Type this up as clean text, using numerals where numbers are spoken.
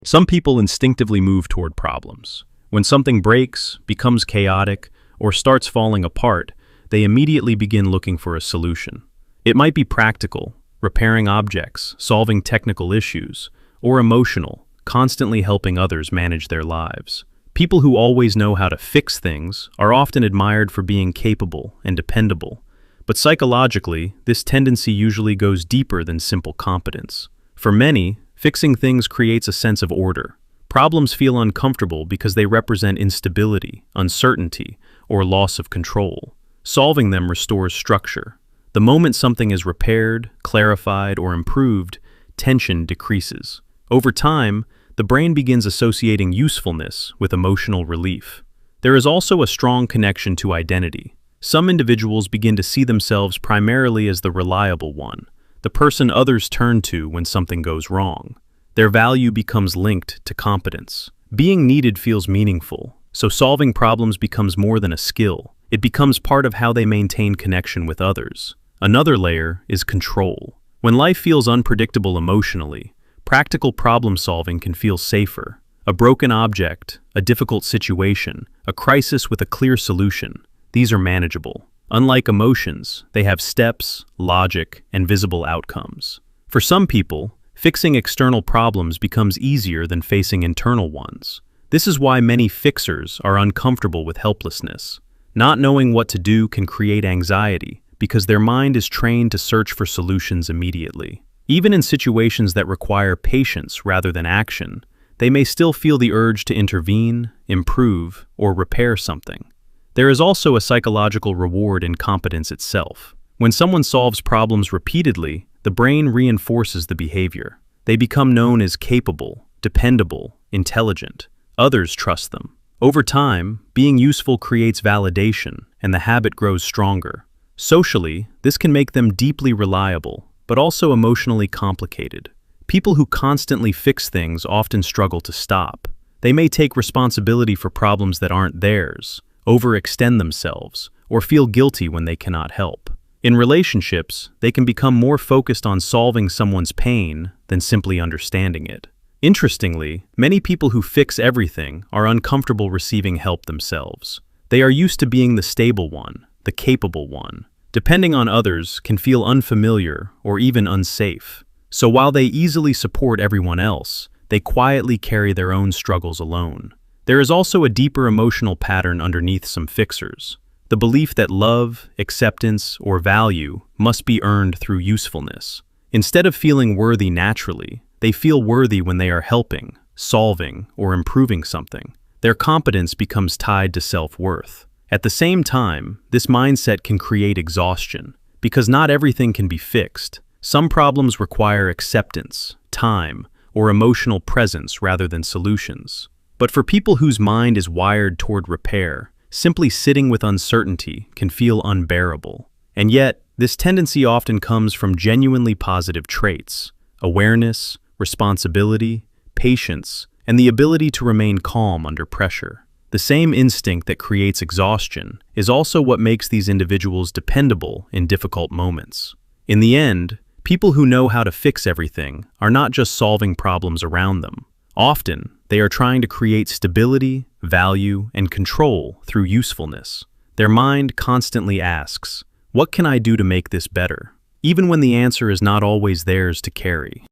Some people instinctively move toward problems. When something breaks, becomes chaotic, or starts falling apart, they immediately begin looking for a solution. It might be practical, repairing objects, solving technical issues, or emotional, constantly helping others manage their lives. People who always know how to fix things are often admired for being capable and dependable. But psychologically, this tendency usually goes deeper than simple competence. For many, fixing things creates a sense of order. Problems feel uncomfortable because they represent instability, uncertainty, or loss of control. Solving them restores structure. The moment something is repaired, clarified, or improved, tension decreases. Over time, the brain begins associating usefulness with emotional relief. There is also a strong connection to identity. Some individuals begin to see themselves primarily as the reliable one, the person others turn to when something goes wrong. Their value becomes linked to competence. Being needed feels meaningful, so solving problems becomes more than a skill. It becomes part of how they maintain connection with others. Another layer is control. When life feels unpredictable emotionally, practical problem solving can feel safer. A broken object, a difficult situation, a crisis with a clear solution, these are manageable. Unlike emotions, they have steps, logic, and visible outcomes. For some people, fixing external problems becomes easier than facing internal ones. This is why many fixers are uncomfortable with helplessness. Not knowing what to do can create anxiety because their mind is trained to search for solutions immediately. Even in situations that require patience rather than action, they may still feel the urge to intervene, improve, or repair something. There is also a psychological reward in competence itself. When someone solves problems repeatedly, the brain reinforces the behavior. They become known as capable, dependable, intelligent. Others trust them. Over time, being useful creates validation, and the habit grows stronger. Socially, this can make them deeply reliable, but also emotionally complicated. People who constantly fix things often struggle to stop. They may take responsibility for problems that aren't theirs, overextend themselves, or feel guilty when they cannot help. In relationships, they can become more focused on solving someone's pain than simply understanding it. Interestingly, many people who fix everything are uncomfortable receiving help themselves. They are used to being the stable one, the capable one. Depending on others can feel unfamiliar or even unsafe. So while they easily support everyone else, they quietly carry their own struggles alone. There is also a deeper emotional pattern underneath some fixers. The belief that love, acceptance, or value must be earned through usefulness. Instead of feeling worthy naturally, they feel worthy when they are helping, solving, or improving something. Their competence becomes tied to self-worth. At the same time, this mindset can create exhaustion, because not everything can be fixed. Some problems require acceptance, time, or emotional presence rather than solutions. But for people whose mind is wired toward repair, simply sitting with uncertainty can feel unbearable. And yet, this tendency often comes from genuinely positive traits: awareness, responsibility, patience, and the ability to remain calm under pressure. The same instinct that creates exhaustion is also what makes these individuals dependable in difficult moments. In the end, people who know how to fix everything are not just solving problems around them. Often, they are trying to create stability, value, and control through usefulness. Their mind constantly asks, "What can I do to make this better?" Even when the answer is not always theirs to carry.